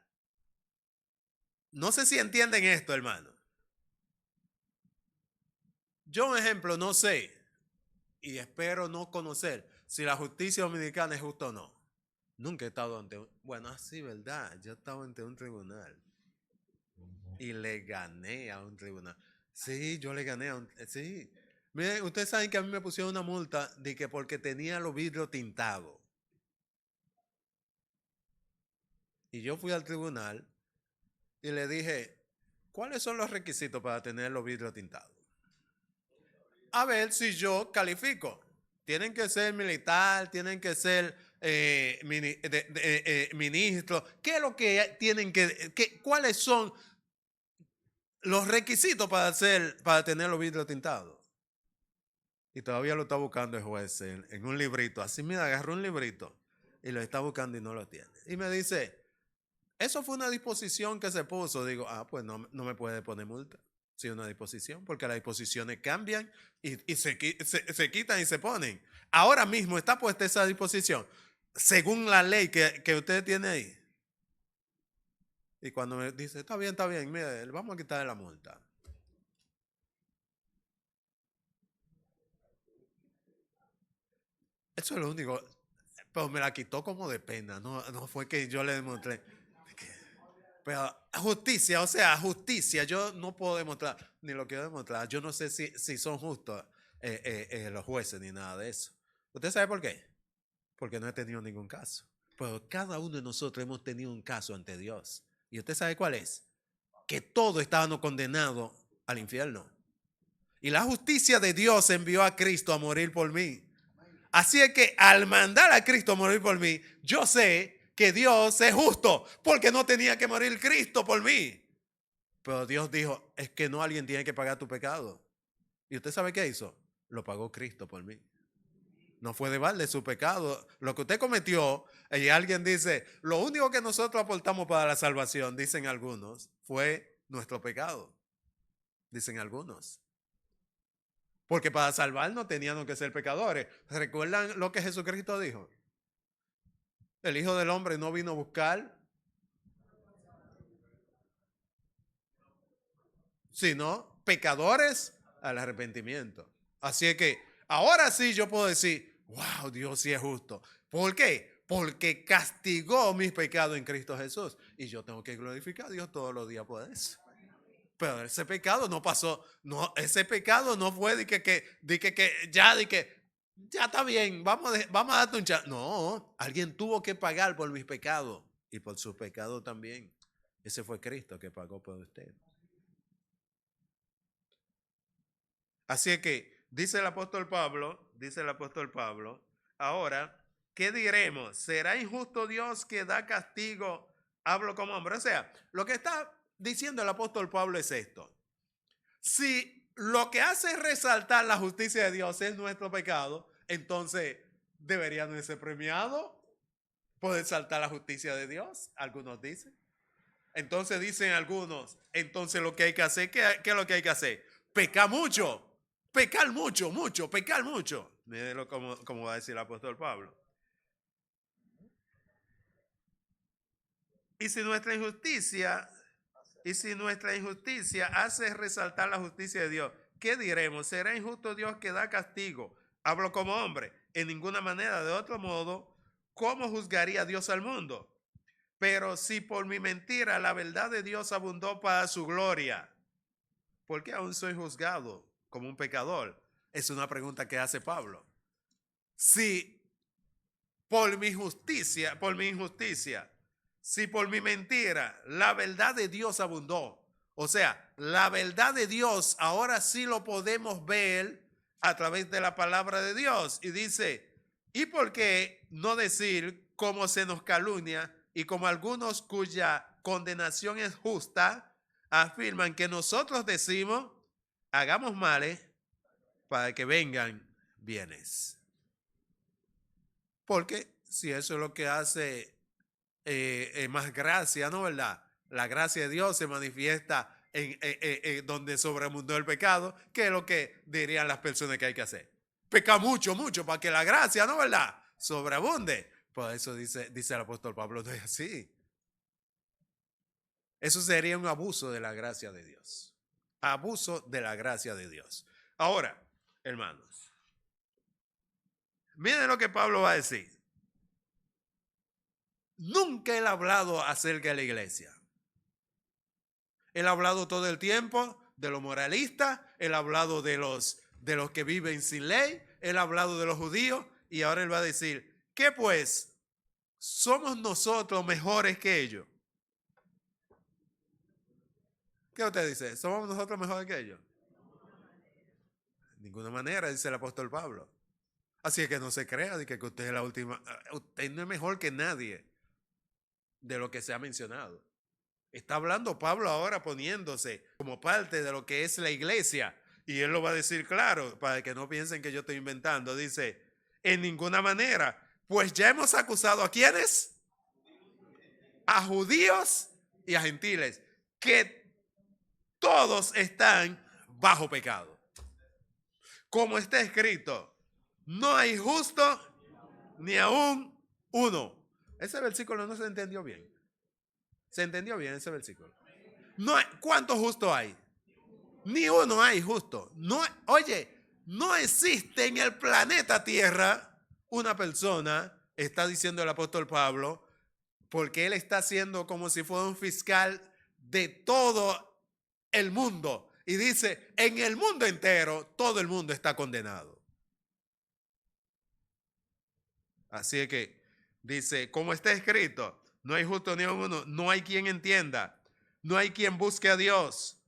No sé si entienden esto, hermano. Yo, un ejemplo, no sé y espero no conocer si la justicia dominicana es justa o no. Nunca he estado ante bueno, así, ¿verdad? Yo estaba ante un tribunal y le gané a un tribunal. Sí, yo le gané a un... Sí. Miren, ustedes saben que a mí me pusieron una multa de que porque tenía los vidrios tintados. Y yo fui al tribunal y le dije, ¿cuáles son los requisitos para tener los vidrios tintados? A ver si yo califico. Tienen que ser militar, tienen que ser ministro. ¿Qué es lo que tienen cuáles son los requisitos para tener los vidrios tintados? Y todavía lo está buscando el juez en un librito. Así, mira, agarró un librito y lo está buscando y no lo tiene. Y me dice, eso fue una disposición que se puso. Digo, pues no me puede poner multa. Sí, una disposición, porque las disposiciones cambian y se quitan y se ponen. Ahora mismo está puesta esa disposición, según la ley que usted tiene ahí. Y cuando me dice, está bien, mire, vamos a quitarle la multa. Eso es lo único, pero me la quitó como de pena, no fue que yo le demostré. Pero justicia, o sea, justicia, yo no puedo demostrar, ni lo quiero demostrar. Yo no sé si son justos los jueces ni nada de eso. ¿Usted sabe por qué? Porque no he tenido ningún caso. Pero cada uno de nosotros hemos tenido un caso ante Dios. ¿Y usted sabe cuál es? Que todos estábamos condenados al infierno. Y la justicia de Dios envió a Cristo a morir por mí. Así es que al mandar a Cristo a morir por mí, yo sé que Dios es justo, porque no tenía que morir Cristo por mí. Pero Dios dijo, es que no, alguien tiene que pagar tu pecado. ¿Y usted sabe qué hizo? Lo pagó Cristo por mí. No fue de balde su pecado. Lo que usted cometió, y alguien dice, lo único que nosotros aportamos para la salvación, dicen algunos, fue nuestro pecado. Dicen algunos. Porque para salvarnos teníamos que ser pecadores. ¿Recuerdan lo que Jesucristo dijo? El Hijo del Hombre no vino a buscar, sino pecadores al arrepentimiento. Así es que ahora sí yo puedo decir, wow, Dios sí es justo. ¿Por qué? Porque castigó mis pecados en Cristo Jesús. Y yo tengo que glorificar a Dios todos los días por eso. Pero ese pecado no pasó, ese pecado no fue de que ya está bien, vamos a darte un chance. No, alguien tuvo que pagar por mis pecados y por sus pecados también. Ese fue Cristo que pagó por usted. Así es que dice el apóstol Pablo, ahora, ¿qué diremos? ¿Será injusto Dios que da castigo? Hablo como hombre. O sea, lo que está diciendo el apóstol Pablo es esto. Si lo que hace resaltar la justicia de Dios es nuestro pecado, entonces debería no ser premiado por exaltar la justicia de Dios, algunos dicen. Entonces dicen algunos, entonces lo que hay que hacer, ¿qué es lo que hay que hacer? Pecar mucho. Mírenlo como va a decir el apóstol Pablo. Y si nuestra injusticia hace resaltar la justicia de Dios, ¿qué diremos? ¿Será injusto Dios que da castigo? Hablo como hombre, en ninguna manera. De otro modo, ¿cómo juzgaría Dios al mundo? Pero si por mi mentira la verdad de Dios abundó para su gloria, ¿por qué aún soy juzgado como un pecador? Es una pregunta que hace Pablo. Si por mi injusticia, si por mi mentira la verdad de Dios abundó, o sea, la verdad de Dios ahora sí lo podemos ver a través de la palabra de Dios. Y dice, ¿y por qué no decir cómo se nos calumnia y como algunos cuya condenación es justa afirman que nosotros decimos, hagamos males para que vengan bienes? Porque si eso es lo que hace más gracia, ¿no? ¿Verdad? La gracia de Dios se manifiesta en donde sobreabundó el pecado. ¿Qué es lo que dirían las personas que hay que hacer? Peca mucho para que la gracia, ¿no? ¿Verdad? Sobreabunde. Por eso dice el apóstol Pablo, no es así. Eso sería un abuso de la gracia de Dios. Abuso de la gracia de Dios. Ahora, hermanos, miren lo que Pablo va a decir. Nunca él ha hablado acerca de la iglesia. Él ha hablado todo el tiempo de los moralistas, él ha hablado de los que viven sin ley, él ha hablado de los judíos y ahora él va a decir, ¿qué pues? ¿somos nosotros mejores que ellos? ¿Qué usted dice? ¿Somos nosotros mejores que ellos? De ninguna manera, dice el apóstol Pablo. Así es que no se crea de que usted es la última. Usted no es mejor que nadie de lo que se ha mencionado. Está hablando Pablo ahora poniéndose como parte de lo que es la iglesia. Y él lo va a decir claro, para que no piensen que yo estoy inventando. Dice, en ninguna manera, pues ya hemos acusado ¿a quiénes? A judíos y a gentiles, que todos están bajo pecado. Como está escrito, no hay justo ni aún uno. Ese versículo no se entendió bien. ¿Se entendió bien ese versículo? No hay, ¿cuántos justos hay? Ni uno hay justo. No, oye, no existe en el planeta Tierra una persona, está diciendo el apóstol Pablo, porque él está siendo como si fuera un fiscal de todo el mundo. Y dice, en el mundo entero, todo el mundo está condenado. Así es que dice, como está escrito, no hay justo ni uno, no hay quien entienda, no hay quien busque a Dios.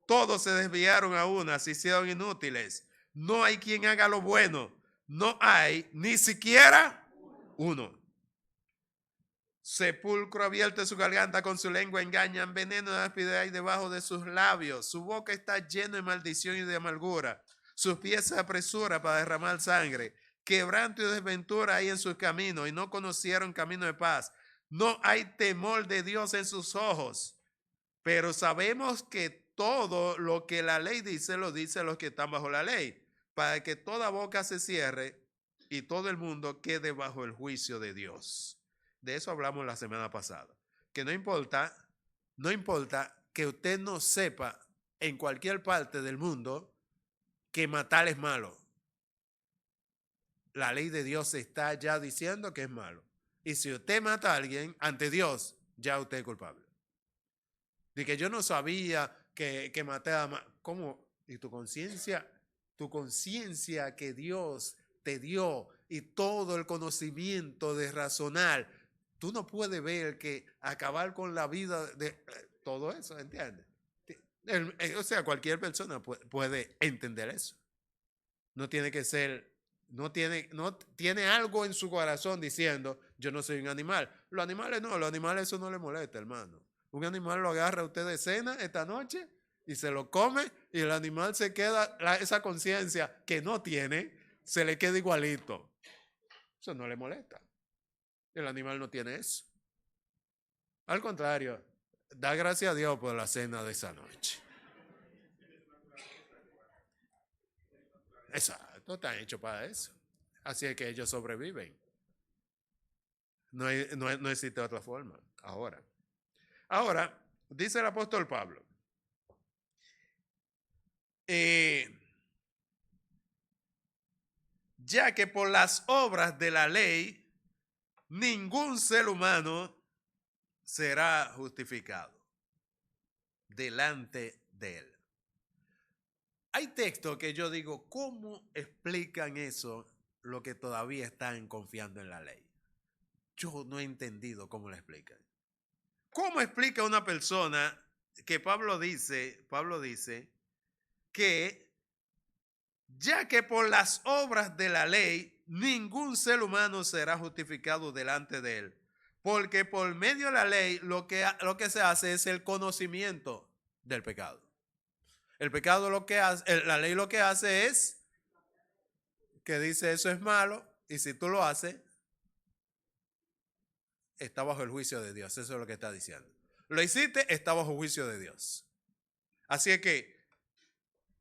Todos se desviaron a una, se hicieron inútiles. No hay quien haga lo bueno. No hay ni siquiera uno. Sepulcro abierto en su garganta, con su lengua engañan, veneno de áspide hay debajo de sus labios. Su boca está llena de maldición y de amargura. Sus pies se apresuran para derramar sangre. Quebranto y desventura hay en sus caminos y no conocieron camino de paz. No hay temor de Dios en sus ojos. Pero sabemos que todo lo que la ley dice, lo dice los que están bajo la ley, para que toda boca se cierre y todo el mundo quede bajo el juicio de Dios. De eso hablamos la semana pasada. Que no importa que usted no sepa en cualquier parte del mundo que matar es malo. La ley de Dios está ya diciendo que es malo. Y si usted mata a alguien, ante Dios, ya usted es culpable. De que yo no sabía que maté a... ¿Cómo? Y tu conciencia que Dios te dio y todo el conocimiento de razonar, tú no puedes ver que acabar con la vida de todo eso, ¿entiendes? O sea, cualquier persona puede entender eso. No tiene que ser, no tiene algo en su corazón diciendo, yo no soy un animal. Los animales no, los animales eso no les molesta, hermano. Un animal lo agarra usted de cena esta noche y se lo come y el animal se queda, esa conciencia que no tiene, se le queda igualito. Eso no le molesta. El animal no tiene eso. Al contrario, da gracias a Dios por la cena de esa noche. Exacto, están hechos para eso. Así es que ellos sobreviven. No existe otra forma. Ahora, dice el apóstol Pablo, ya que por las obras de la ley, ningún ser humano será justificado delante de él. Hay textos que yo digo, ¿cómo explican eso lo que todavía están confiando en la ley? Yo no he entendido cómo lo explican. ¿Cómo explica una persona que Pablo dice que ya que por las obras de la ley ningún ser humano será justificado delante de él? Porque por medio de la ley lo que se hace es el conocimiento del pecado. El pecado la ley lo que hace es que dice eso es malo y si tú lo haces, está bajo el juicio de Dios. Eso es lo que está diciendo. Lo hiciste, está bajo el juicio de Dios. Así es que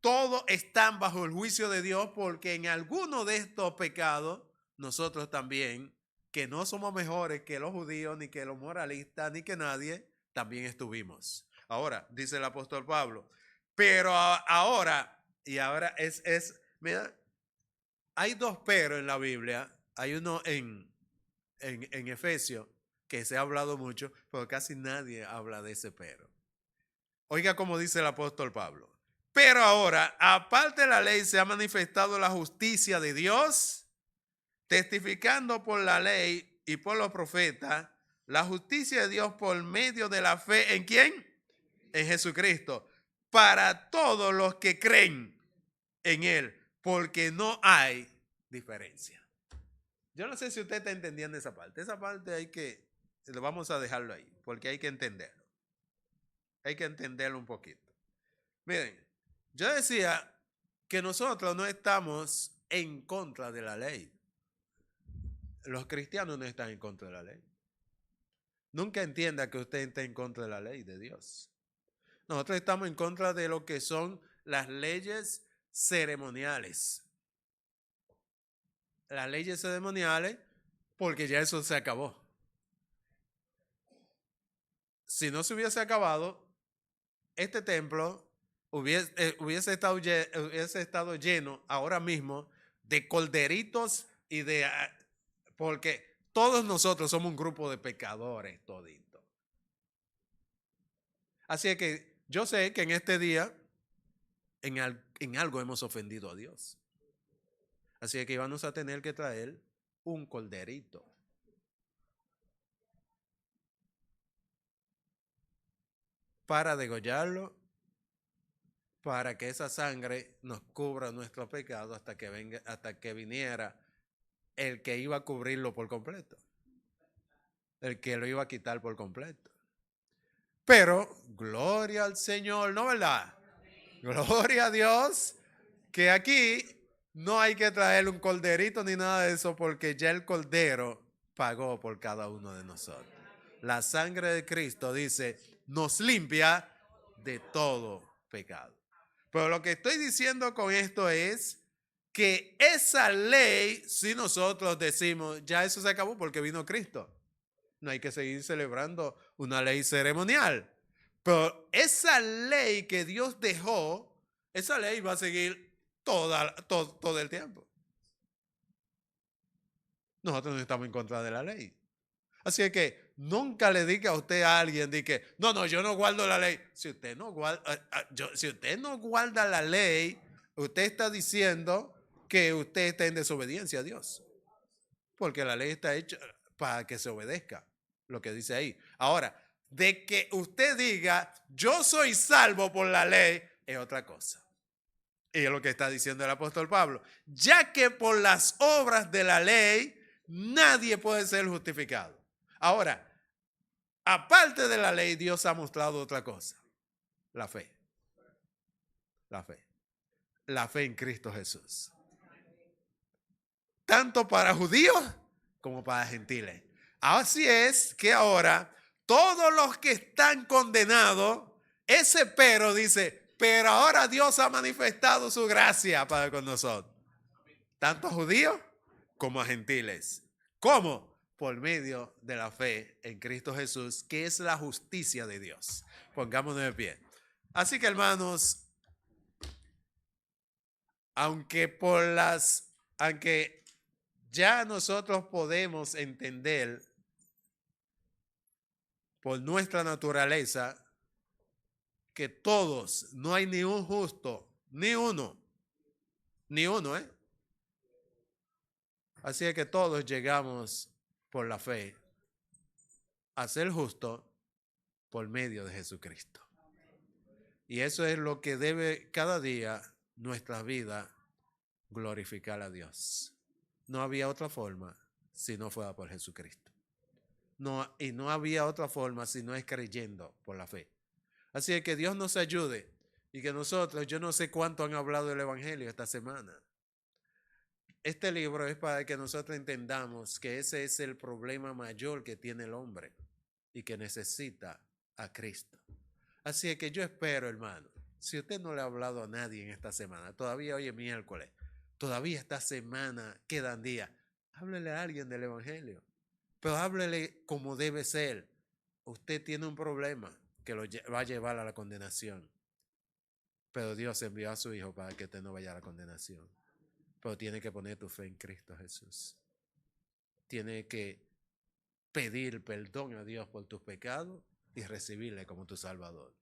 todos están bajo el juicio de Dios porque en alguno de estos pecados, nosotros también, que no somos mejores que los judíos, ni que los moralistas, ni que nadie, también estuvimos. Ahora, dice el apóstol Pablo, pero ahora mira, hay dos pero en la Biblia. Hay uno en Efesios, que se ha hablado mucho, pero casi nadie habla de ese pero. Oiga cómo dice el apóstol Pablo. Pero ahora, aparte de la ley, se ha manifestado la justicia de Dios, testificando por la ley y por los profetas, la justicia de Dios por medio de la fe, ¿en quién? En Jesucristo, para todos los que creen en Él, porque no hay diferencia. Yo no sé si usted está entendiendo esa parte. Esa parte vamos a dejarlo ahí, porque hay que entenderlo. Hay que entenderlo un poquito. Miren, yo decía que nosotros no estamos en contra de la ley. Los cristianos no están en contra de la ley. Nunca entienda que usted esté en contra de la ley de Dios. Nosotros estamos en contra de lo que son las leyes ceremoniales. Las leyes ceremoniales, porque ya eso se acabó. Si no se hubiese acabado, este templo hubiese estado lleno ahora mismo de corderitos y porque todos nosotros somos un grupo de pecadores toditos. Así que yo sé que en este día en algo hemos ofendido a Dios. Así que íbamos a tener que traer un corderito. Para degollarlo, para que esa sangre nos cubra nuestro pecado hasta que viniera el que iba a cubrirlo por completo. El que lo iba a quitar por completo. Pero, gloria al Señor, ¿no verdad? Gloria a Dios, que aquí no hay que traer un corderito ni nada de eso, porque ya el cordero pagó por cada uno de nosotros. La sangre de Cristo, dice, nos limpia de todo pecado. Pero lo que estoy diciendo con esto es que esa ley, si nosotros decimos, ya eso se acabó porque vino Cristo. No hay que seguir celebrando una ley ceremonial. Pero esa ley que Dios dejó, esa ley va a seguir todo el tiempo. Nosotros no estamos en contra de la ley. Así que nunca le diga a usted a alguien de que, no, yo no guardo la ley. Si usted no guarda la ley, usted está diciendo que usted está en desobediencia a Dios. Porque la ley está hecha para que se obedezca, lo que dice ahí. Ahora, de que usted diga, yo soy salvo por la ley, es otra cosa. Y es lo que está diciendo el apóstol Pablo. Ya que por las obras de la ley, nadie puede ser justificado. Ahora, aparte de la ley, Dios ha mostrado otra cosa. La fe. La fe. La fe en Cristo Jesús. Tanto para judíos como para gentiles. Así es que ahora todos los que están condenados, ese pero dice, pero ahora Dios ha manifestado su gracia para con nosotros. Tanto a judíos como a gentiles. ¿Cómo? Por medio de la fe en Cristo Jesús, que es la justicia de Dios. Pongámonos de pie. Así que, hermanos, aunque ya nosotros podemos entender por nuestra naturaleza que todos, no hay ni un justo, ni uno, ¿eh? Así es que todos llegamos por la fe a ser justo por medio de Jesucristo. Y eso es lo que debe cada día nuestra vida glorificar a Dios. No había otra forma si no fuera por Jesucristo. Y no había otra forma si no es creyendo por la fe. Así es que Dios nos ayude y que nosotros, yo no sé cuánto han hablado del Evangelio esta semana. Este libro es para que nosotros entendamos que ese es el problema mayor que tiene el hombre y que necesita a Cristo. Así es que yo espero, hermano, si usted no le ha hablado a nadie en esta semana, todavía hoy es miércoles, todavía esta semana quedan días, háblele a alguien del Evangelio, pero háblele como debe ser. Usted tiene un problema que lo va a llevar a la condenación, pero Dios envió a su Hijo para que usted no vaya a la condenación. Pero tiene que poner tu fe en Cristo Jesús. Tiene que pedir perdón a Dios por tus pecados y recibirle como tu Salvador.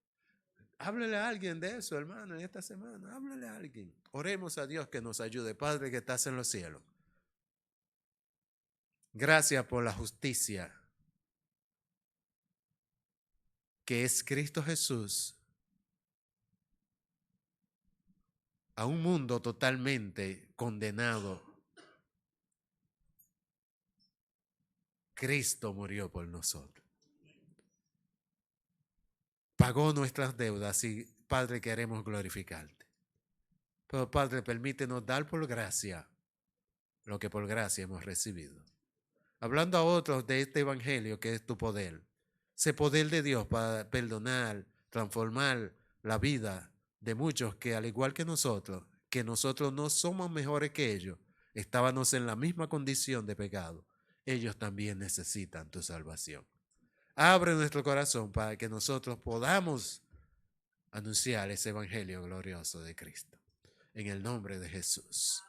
Háblele a alguien de eso, hermano, en esta semana. Háblele a alguien. Oremos a Dios que nos ayude. Padre que estás en los cielos. Gracias por la justicia que es Cristo Jesús a un mundo totalmente condenado. Cristo murió por nosotros. Pagó nuestras deudas y, Padre, queremos glorificarte. Pero, Padre, permítenos dar por gracia lo que por gracia hemos recibido. Hablando a otros de este evangelio que es tu poder. Ese poder de Dios para perdonar, transformar la vida de muchos que, al igual que nosotros no somos mejores que ellos, estábamos en la misma condición de pecado. Ellos también necesitan tu salvación. Abre nuestro corazón para que nosotros podamos anunciar ese evangelio glorioso de Cristo. En el nombre de Jesús.